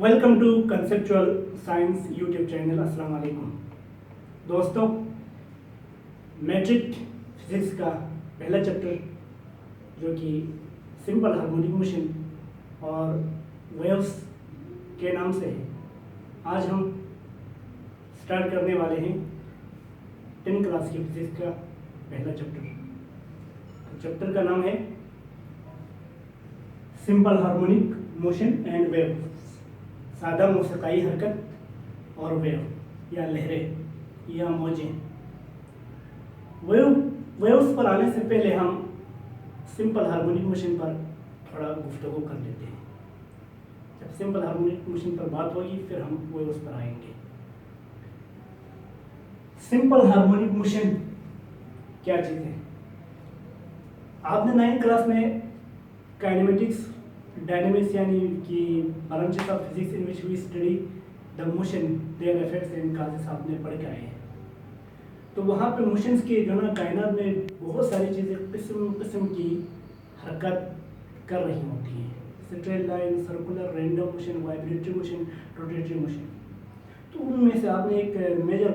Welcome to conceptual science YouTube channel. अस्सलाम वालेकुम दोस्तों, मैट्रिक फिजिक्स का पहला चैप्टर जो कि सिंपल हार्मोनिक मोशन और वेव्स के नाम से है, आज हम स्टार्ट करने वाले हैं 10 क्लास की फिजिक्स का पहला चैप्टर। चैप्टर का नाम है simple harmonic motion and wave, सादा मूसिकाई हरकत और वेव या लहरें या मौजें। वेव्स पर आने से पहले हम सिंपल हार्मोनिक मोशन पर थोड़ा गुफ्तगू कर लेते हैं। जब सिंपल हार्मोनिक मोशन पर बात होगी फिर हम वेव्स पर आएंगे। सिंपल हार्मोनिक मोशन क्या चीज़ है? आपने 9th क्लास में काइनेमेटिक्स डायनेमिक्स यानी कि branches of physics in which we study the motion their effects and causes आपने पढ़ के आए हैं। तो वहाँ पे मोशंस के जो ना कायनात में बहुत सारी चीज़ें किस्म किस्म की हरकत कर रही होती हैं। Straight line, circular, random motion, vibratory motion, rotatory motion. तो उनमें से आपने एक मेजर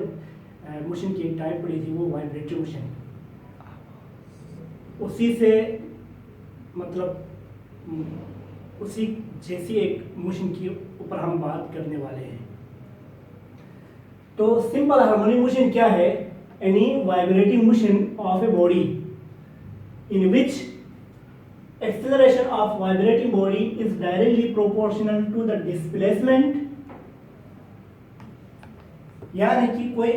मोशन की टाइप पढ़ी थी, वो वाइब्रेटरी मोशन। उसी से मतलब उसी जैसी एक मोशन के ऊपर हम बात करने वाले हैं। तो सिंपल हार्मोनिक मोशन क्या है? Any vibrating motion of a body in which acceleration of vibrating body is directly proportional to the displacement, यानी कि कोई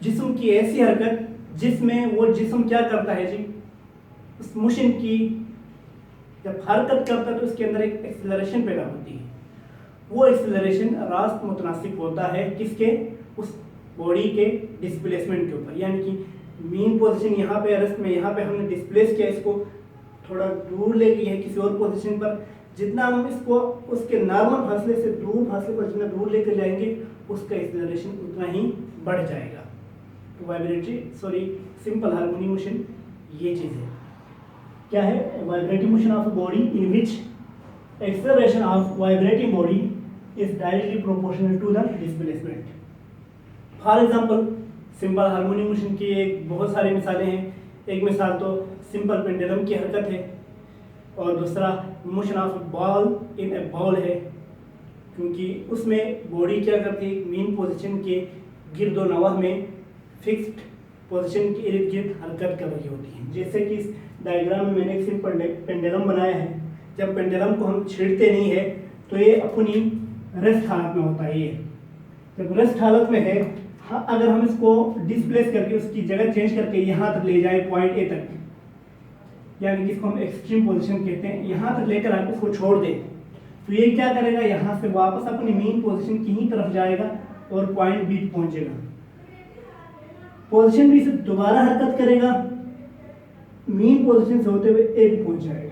जिस्म की ऐसी हरकत जिसमें वो जिस्म क्या करता है जी, उस मोशन की जब हरकत करता है तो उसके अंदर एक एक्सेलरेशन पैदा होती है। वो एक्सेलरेशन रास्त मुतनासिब होता है किसके? उस बॉडी के डिस्प्लेसमेंट के ऊपर। यानी कि मेन पोजीशन यहाँ पे रेस्ट में, यहाँ पे हमने डिस्प्लेस किया, इसको थोड़ा दूर ले गई है किसी और पोजीशन पर। जितना हम इसको उसके नॉर्मल फासले से दूर फासले पर जितना दूर लेकर जाएंगे उसका एक्सेलरेशन उतना ही बढ़ जाएगा। तो सिंपल हार्मोनिक मोशन ये चीज़ है। क्या है? Vibrating motion of a body in which acceleration of vibrating body is directly proportional to the displacement. For example, simple harmonic motion की एक बहुत सारी मिसालें हैं। एक मिसाल तो सिंपल पेंडुलम की हरकत है और दूसरा motion of ball in A ball है, क्योंकि उसमें बॉडी क्या करती है, मेन पोजीशन के गिरदो नवाह में फिक्स्ड पोजीशन के इर्द गिर्द हरकत कर रही होती है। जैसे कि इस डायग्राम में मैंने एक सिंपल पेंडुलम बनाया है। जब पेंडुलम को हम छेड़ते नहीं है तो ये अपनी रेस्ट हालत में होता है। ये जब रेस्ट हालत में है, हाँ, अगर हम इसको डिस्प्लेस करके उसकी जगह चेंज करके यहाँ तक ले जाए पॉइंट ए तक, यानी कि इसको हम एक्सट्रीम पोजीशन कहते हैं, यहाँ तक लेकर आप इसको छोड़ दें तो ये क्या करेगा, यहाँ से वापस अपनी मेन पोजीशन की ही तरफ जाएगा और पॉइंट बी पहुंचेगा। पोजीशन बी से दोबारा हरकत करेगा, मेन पोजीशन से होते हुए ए भी पहुंच जाएगा।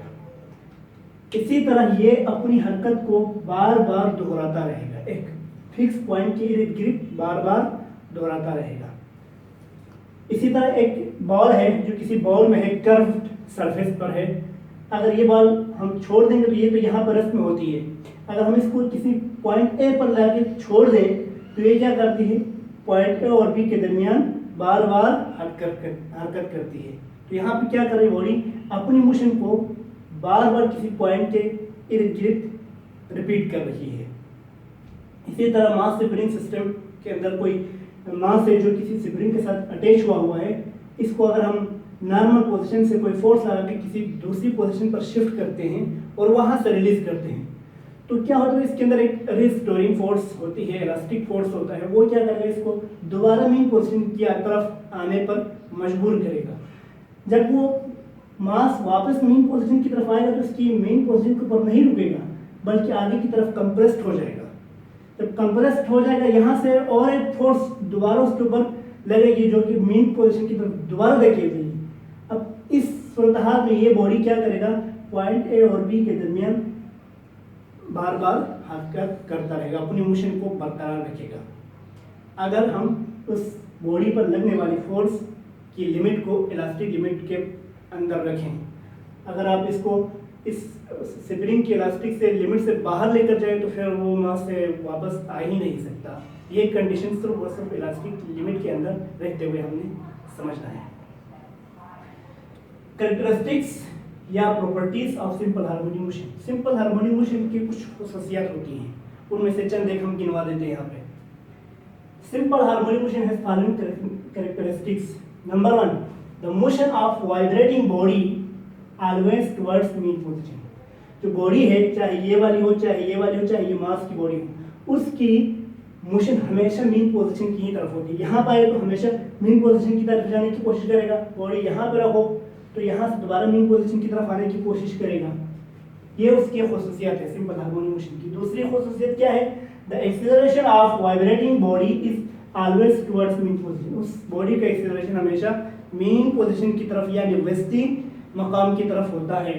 इसी तरह ये अपनी हरकत को बार बार दोहराता रहेगा, एक फिक्स पॉइंट के इर्द गिर्द बार बार दोहराता रहेगा। इसी तरह एक बॉल है जो किसी बॉल में है, कर्व्ड सरफेस पर है। अगर ये बॉल हम छोड़ देंगे तो ये तो यहाँ पर रेस्ट में होती है। अगर हम इसको किसी पॉइंट ए पर लाके छोड़ दें तो ये क्या करती है, पॉइंट ए और बी के दरमियान बार बार हरकत करती है। तो यहाँ पे क्या कर रही है, बॉडी अपनी मोशन को बार बार किसी पॉइंट के इर्द गिर्द रिपीट कर रही है। इसी तरह मास स्प्रिंग सिस्टम के अंदर कोई मास है जो किसी स्प्रिंग के साथ अटैच हुआ है, इसको अगर हम नॉर्मल पोजीशन से कोई फोर्स लगा के किसी दूसरी पोजीशन पर शिफ्ट करते हैं और वहां से रिलीज करते हैं तो क्या होता है, इसके अंदर एक रिस्टोरिंग फोर्स होती है, इलास्टिक फोर्स होता है। वो क्या करेगा, इसको दोबारा मेन पोजीशन की तरफ आने पर मजबूर करेगा। जब वो मास वापस मेन पोजीशन की तरफ आएगा तो उसकी मेन पोजीशन के ऊपर नहीं रुकेगा बल्कि आगे की तरफ कंप्रेस्ड हो जाएगा। जब कंप्रेस्ड हो जाएगा, यहाँ से और एक फोर्स दोबारा उसके ऊपर लगेगी जो कि मेन पोजीशन की तरफ दोबारा धकेलेगी। अब इस सूरत हाल में ये बॉडी क्या करेगा, पॉइंट ए और बी के दरमियान बार बार हरकत करता रहेगा, अपनी मोशन को बरकरार रखेगा। अगर हम उस बॉडी पर लगने वाली फोर्स की लिमिट को इलास्टिक लिमिट के अंदर रखें, अगर आप इसको इस स्प्रिंग के इलास्टिक से लिमिट से बाहर लेकर जाए तो फिर वो वहाँ से वापस आ ही नहीं सकता। ये कंडीशन सिर्फ इलास्टिक लिमिट के अंदर रहते हुए हमने समझना है। कैरेक्टरिस्टिक्स या properties of simple harmonic motion. Simple harmonic motion की कुछ खसूसियात होती हैं, उनमें से चंद एक हम गिनवा देते हैं यहाँ पे। Simple harmonic motion has following characteristics. Number 1, the motion of vibrating body always towards mean position. जो बॉडी है, चाहे ये वाली हो, चाहे ये वाली हो, चाहे ये मास की बॉडी हो, उसकी मोशन हमेशा मीन पोजीशन की ही तरफ होती है। यहाँ पर आए तो हमेशा मीन पोजीशन की तरफ जाने की कोशिश करेगा। बॉडी यहाँ पर रखो तो यहाँ से दोबारा मीन पोजीशन की तरफ आने की कोशिश करेगा। ये उसकी खसूसियत है सिंपल हार्मोनिक मोशन की। दूसरी खसूसियत क्या है? The acceleration of vibrating body is always towards mean position. उस बॉडी का एक्सेलरेशन हमेशा मीन पोजीशन की तरफ यानी वेस्टी मकाम की तरफ होता है।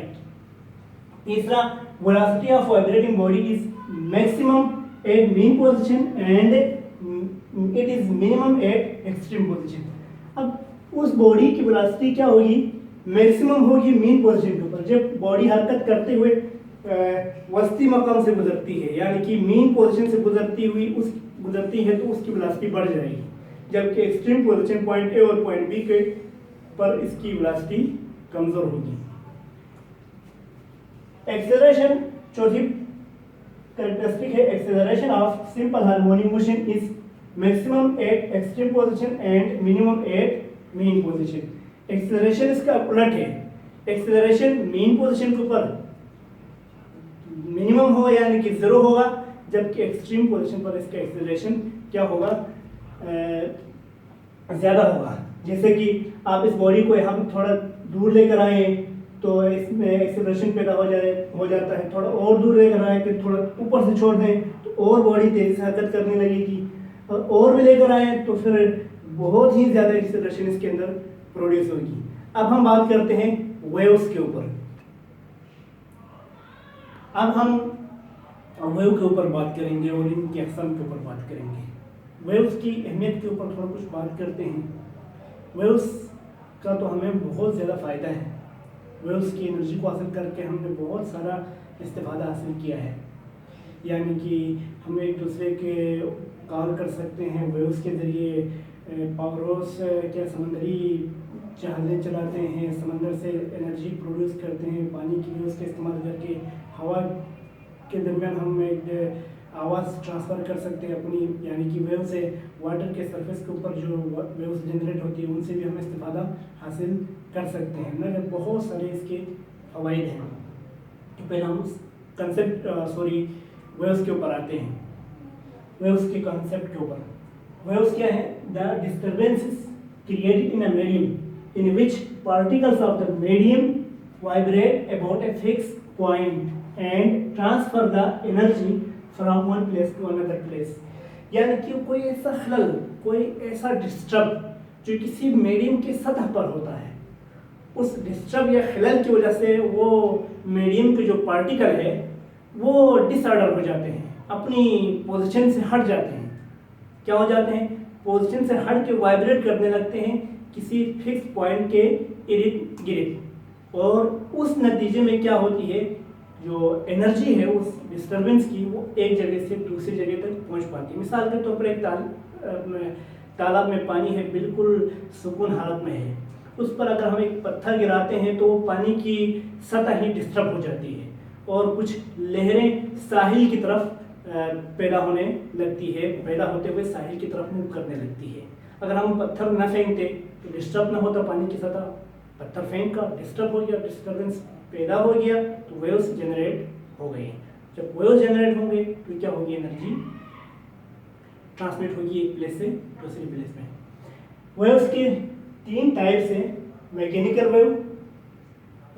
तीसरा, velocity of vibrating body is maximum at mean position and it is minimum at extreme position. अब उस बॉडी की वेलोसिटी क्या होगी? मैक्सिमम होगी मीन पोजीशन के ऊपर। जब बॉडी हरकत करते हुए वस्ती मकाम से गुजरती है, यानी कि मीन पोजीशन से गुजरती है तो उसकी वेलोसिटी बढ़ जाएगी, जबकि एक्सट्रीम पोजीशन पॉइंट ए और पॉइंट बी के पर इसकी वेलोसिटी कमजोर होगी। एक्सेलरेशन, चौथी कैरेक्टरिस्टिक है acceleration of simple harmonic motion is maximum at extreme position and minimum at mean position. Acceleration इसका उलट है। एक्सेलरेशन मीन पोजीशन के ऊपर मिनिमम होगा यानी कि 0 होगा, जबकि एक्सट्रीम पोजीशन पर इसका एक्सेलरेशन क्या होगा? ज़्यादा होगा। जैसे कि आप इस बॉडी को यहाँ पर थोड़ा दूर लेकर आए तो इसमें एक्सेलरेशन पैदा हो जाता है। थोड़ा और दूर लेकर आए फिर थोड़ा ऊपर से छोड़ दें तो और बॉडी तेज़ी से हरकत करने लगेगी, और भी लेकर आए तो फिर बहुत ही ज़्यादा एक्सेलरेशन इसके अंदर प्रोड्यूस होगी। अब हम बात करते हैं वेव्स के ऊपर। अब हम वेव के ऊपर बात करेंगे और इनकी अक़साम के ऊपर बात करेंगे। वेव्स की अहमियत के ऊपर थोड़ा कुछ बात करते हैं। वेव्स का तो हमें बहुत ज़्यादा फ़ायदा है। वेव्स की एनर्जी को हासिल करके हमने बहुत सारा इस्तेफ़ादा हासिल किया है, यानी कि हम एक दूसरे के कॉल कर सकते हैं वेव्स के ज़रिए। पावरोस क्या समंदरी जहाज़ें चलाते हैं, समंदर से एनर्जी प्रोड्यूस करते हैं। पानी की वेव्स का इस्तेमाल करके हवा के दरमियान हम एक आवाज़ ट्रांसफ़र कर सकते हैं अपनी, यानी कि वेव से वाटर के सरफेस के ऊपर जो वेव्स जनरेट होती है उनसे भी हम इस्तेफ़ादा हासिल कर सकते हैं। मगर बहुत सारे इसके फ़वाइद हैं। तो पहले हम वेव्स के ऊपर आते हैं। वेव्स के कॉन्सेप्ट के ऊपर। वेव्स क्या है? The disturbances created in a medium in which particles of the medium vibrate about a fixed point and transfer the energy from one place to another place. यानी कि कोई ऐसा खलल, कोई ऐसा डिस्टर्ब जो किसी मीडियम की सतह पर होता है, उस डिस्टर्ब या खलल की वजह से वो मीडियम के जो पार्टिकल है वो डिसऑर्डर हो जाते हैं, अपनी पोजीशन से हट जाते हैं। क्या हो जाते हैं? पोजीशन से हट के वाइब्रेट करने लगते हैं किसी फिक्स पॉइंट के इर्द गिर्द, और उस नतीजे में क्या होती है, जो एनर्जी है उस डिस्टर्बेंस की वो एक जगह से दूसरी जगह तक पहुंच पाती है। मिसाल के तौर पर एक तालाब में पानी है, बिल्कुल सुकून हालत में है, उस पर अगर हम एक पत्थर गिराते हैं तो पानी की सतह ही डिस्टर्ब हो जाती है और कुछ लहरें साहिल की तरफ पैदा होने लगती है, पैदा होते हुए साहिल की तरफ मूव करने लगती है। अगर हम पत्थर न फेंकते तो डिस्टर्ब न होता पानी की सतह, पत्थर फेंक का डिस्टर्ब हो गया, डिस्टर्बेंस पैदा हो गया तो वेव्स जनरेट हो गए। जब वेव्स जनरेट होंगे तो क्या होगी? एनर्जी ट्रांसमिट होगी एक प्लेस से दूसरी प्लेस में। वेव्स के 3 टाइप्स हैं, मैकेनिकल वेव,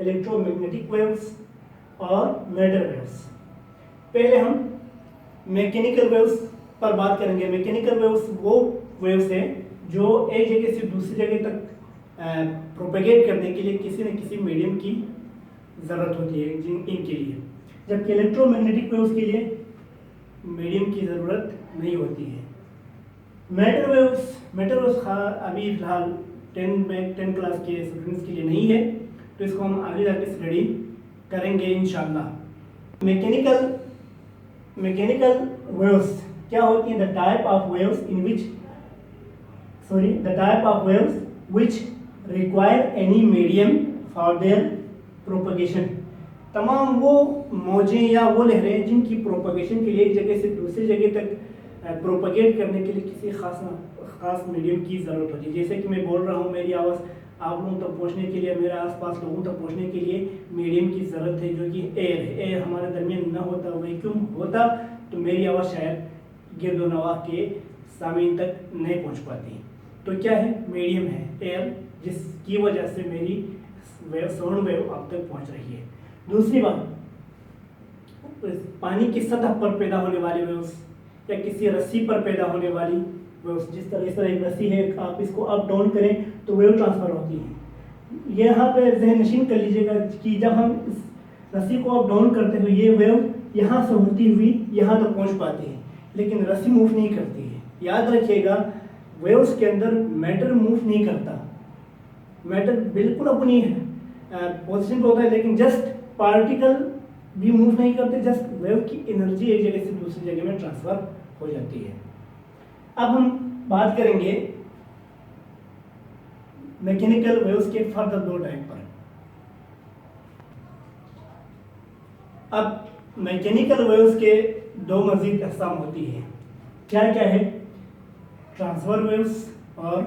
इलेक्ट्रोमैग्नेटिक वेव्स और मैटर वेव्स। पहले हम मैकेनिकल वेव्स पर बात करेंगे। मैकेनिकल वेव्स वो वेव्स हैं जो एक जगह से दूसरी जगह तक प्रोपेगेट करने के लिए किसी न किसी मीडियम की ज़रूरत होती है इनके लिए, जबकि इलेक्ट्रोमैग्नेटिक वेव्स के लिए मीडियम की ज़रूरत नहीं होती है। मैटर वेव्स अभी फिलहाल 10 क्लास के स्टूडेंट्स के लिए नहीं है, तो इसको हम आगे जाके स्टडी करेंगे इंशाल्लाह। मैकेनिकल वेव्स क्या होती हैं? The type of waves which require any medium for their propagation. तमाम वो मौजें या वो लहरें जिनकी प्रोपगेशन के लिए एक जगह से दूसरी जगह तक प्रोपगेट करने के लिए किसी खास मीडियम की ज़रूरत होती है। जैसे कि मैं बोल रहा हूँ, मेरी आवाज़ आप लोगों तक पहुँचने के लिए, मेरे आसपास लोगों तक पहुँचने के लिए मीडियम की ज़रूरत है, जो कि एयर है। एयर हमारे दरमियान न होता, वैक्यूम होता, तो मेरी आवाज़ शायद गिरदो नवाह के सामीन तक नहीं पहुँच पाती। तो क्या है? मीडियम है, एयर, जिसकी वजह से मेरी साउंड वेव आप तक पहुँच रही है। दूसरी बात, पानी की सतह पर पैदा होने वाली वेव्स या किसी रस्सी पर पैदा होने वाली वेव्स, इस तरह एक रस्सी है, आप इसको अप डाउन करें तो वेव ट्रांसफर होती है। यहाँ पे जहन नशीन कर लीजिएगा कि जब हम इस रस्सी को अप डाउन करते हैं तो ये वेव यहाँ से होती हुई यहाँ तक पहुँच पाती है, लेकिन रस्सी मूव नहीं करती है। याद रखिएगा, वेव्स के अंदर मैटर मूव नहीं करता, मैटर बिल्कुल अपनी पोजिशन पे होता है, लेकिन जस्ट पार्टिकल भी मूव नहीं करते, जस्ट वेव की एनर्जी एक जगह से दूसरी जगह में ट्रांसफर हो जाती है। अब हम बात करेंगे मैकेनिकल वेव्स के फर्दर दो टाइप पर। अब मैकेनिकल वेव्स के दो मजीद अक़साम होती है। क्या क्या है? ट्रांसफर वेव्स और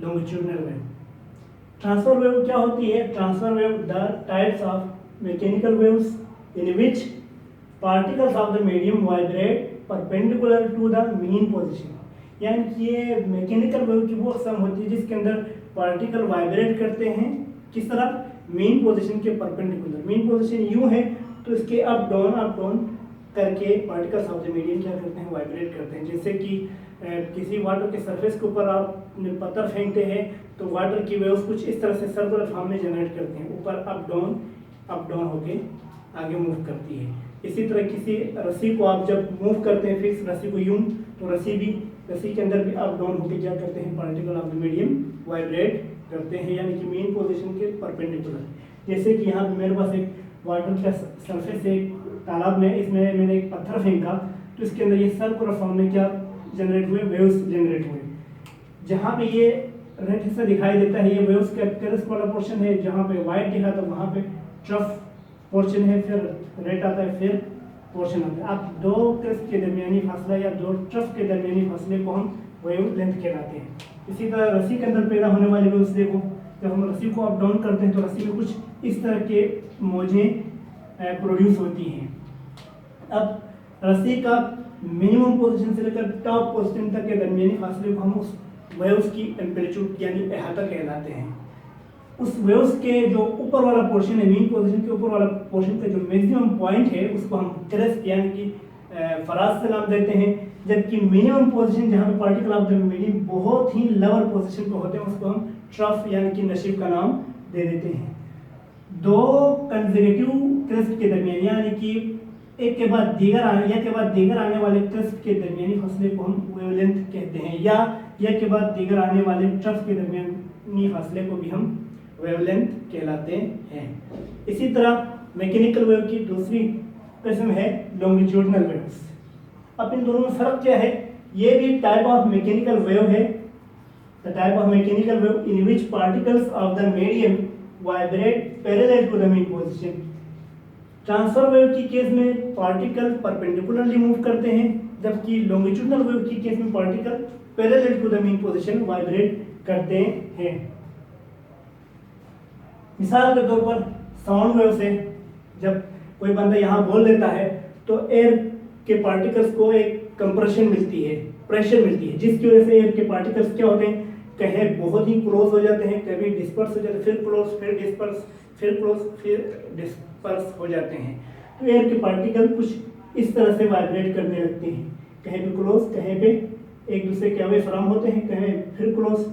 लॉन्गिट्यूडनल वेव। ट्रांसफर वेव क्या होती है? Transfer wave the types of mechanical waves in which particles of the medium vibrate perpendicular to the mean position। यानी कि ये मैकेनिकल वेव की वो अक़साम होती है जिसके अंदर पार्टिकल वाइब्रेट करते हैं किस तरफ? मेन पोजीशन के परपेंडिकुलर। मेन पोजीशन यूँ है तो इसके अप डाउन करके पार्टिकल्स ऑफ द मीडियम क्या करते हैं? वाइब्रेट करते हैं। जैसे कि किसी वाटर के सरफेस के ऊपर आप पत्थर फेंकते हैं तो वाटर की वेव्स कुछ इस तरह से सर्कुलर फॉर्म में जनरेट करते हैं, ऊपर अप डाउन होके आगे मूव करती है। इसी तरह किसी रस्सी को आप जब मूव करते हैं, फिक्स रस्सी को यूं, तो रस्सी के अंदर भी अप डाउन होकर क्या करते हैं? Particle of the medium vibrate करते हैं, यानी कि मेन पोजीशन के परपेंडिकुलर। जैसे कि यहाँ पे मेरे पास एक वाटर का सरफेस है, तालाब में, इसमें मैंने एक पत्थर फेंका तो इसके अंदर ये सर्कुलर फॉर्म में क्या जनरेट हुए? वेव्स जनरेट हुए। जहाँ पे ये रेड हिस्सा दिखाई देता है, ये वेव्स का करस्प वाला पोर्शन है। जहाँ पे व्हाइट दिखा तो वहाँ पे ट्रफ पोर्शन है, फिर रेड आता है, फिर पोर्शन आता है। आप दो क्रस्ट के दरमियानी फासला या दो ट्रफ के दरमियानी फासले को हम वेव लेंथ कहलाते हैं। इसी तरह रस्सी के अंदर पैदा होने वाले वेव्स देखो, जब हम रस्सी को अप डाउन करते हैं तो रस्सी में कुछ इस तरह के मौजें प्रोड्यूस होती हैं। अब रस्सी का मिनिमम पोजीशन से लेकर टॉप पोजीशन तक के दरमियानी फासले को हम उस वेव्स की एम्पलीट्यूड यानी अहाता कहलाते हैं। उस वेव्स के जो ऊपर वाला पोर्शन है, मेन पोजीशन के ऊपर वाला पोर्शन का जो मैक्सिमम पॉइंट है उसको हम क्रेस्ट यानी कि फराज से नाम देते हैं, जबकि मिनिमम पोजीशन जहाँ पे पार्टिकल ऑफ द मीडियम बहुत ही लोअर पोजीशन पे होते हैं उसको हम ट्रफ यानी कि नशीब का नाम दे देते हैं। दो कंसेक्यूटिव क्रेस्ट के दरमियान यानी कि एक के बाद दीगर आने वाले क्रेस्ट के दरमियानी फासले को हम वेवलेंथ कहते हैं, या के बाद दीगर आने वाले ट्रफ के दरमियानी फासले को भी हम वेवलेंथ कहलाते हैं। इसी तरह मैकेनिकल वेव की दूसरी किस्म है लॉन्गिट्यूडनल वेव्स। अब इन दोनों में फर्क क्या है? ये भी टाइप ऑफ मैकेनिकल वेव है, the type of mechanical wave in which particles of the medium vibrate parallel to the mean position. Transverse wave की केस में पार्टिकल परपेंडिकुलरली मूव करते हैं, जबकि लॉन्गिट्यूडनल वेव की केस में particle parallel to the mean position vibrate करते हैं। मिसाल के तौर पर साउंड वेव से जब कोई बंदा यहाँ बोल देता है तो एयर के पार्टिकल्स को एक कंप्रेशन मिलती है, प्रेशर मिलती है, जिसकी वजह से एयर के पार्टिकल्स क्या होते हैं? कहीं बहुत ही क्लोज हो जाते हैं, कभी डिस्पर्स हो जाते हैं, फिर क्लोज, फिर डिस्पर्स, फिर क्लोज, फिर डिस्पर्स हो जाते हैं। तो एयर के पार्टिकल कुछ इस तरह से वाइब्रेट करने लगते हैं, कहीं पे क्लोज, कहीं पे एक दूसरे के अवे फ्राम होते हैं, कहीं फिर क्लोज।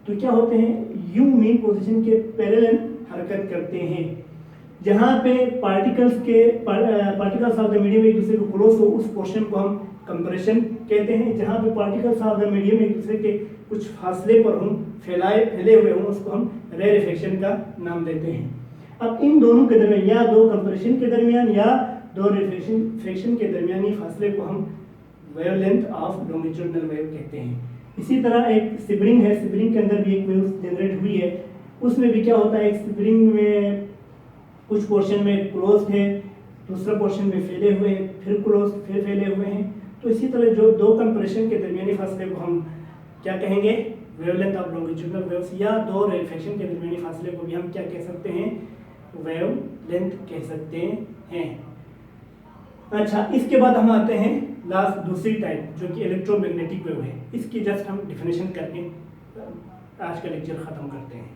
तो क्या होते हैं? यू मेन पोजीशन के पैरेलल हरकत करते हैं। जहाँ पे पार्टिकल्स ऑफ द मीडियम एक दूसरे को क्लोज हो उस पोर्शन को हम कंप्रेशन कहते हैं। जहाँ पे पार्टिकल्स ऑफ द मीडियम एक दूसरे के कुछ फासले पर हों, फैले हुए हों, उसको हम रेरिफिकेशन का नाम देते हैं। अब इन दोनों के दरमियान या दो कंप्रेशन के दरमियान या दो रिफ्रैक्शन के दरमियानी फासले को हम वेवलेंथ ऑफ लॉन्गिट्यूडिनल वेव कहते हैं। इसी तरह एक स्प्रिंग है, स्प्रिंग के अंदर भी एक वेव जनरेट हुई है, उसमें भी क्या होता है, एक स्प्रिंग में कुछ पोर्शन में क्लोज्ड है, दूसरा पोर्शन में फैले हुए हैं, फिर क्लोज फिर फैले हुए हैं। तो इसी तरह जो दो कंप्रेशन के दरमियानी फासले को हम क्या कहेंगे, वेवलेंथ ऑफ लॉन्गिट्यूडिनल वेव्स, या दो रिफ्रैक्शन के दरमियानी फासले को भी हम क्या कह सकते हैं, वेवलेंथ कह सकते हैं। अच्छा, इसके बाद हम आते हैं लास्ट दूसरी टाइप जो कि इलेक्ट्रोमैग्नेटिक वेव है। इसकी जस्ट हम डिफिनेशन करके आज का लेक्चर ख़त्म करते हैं।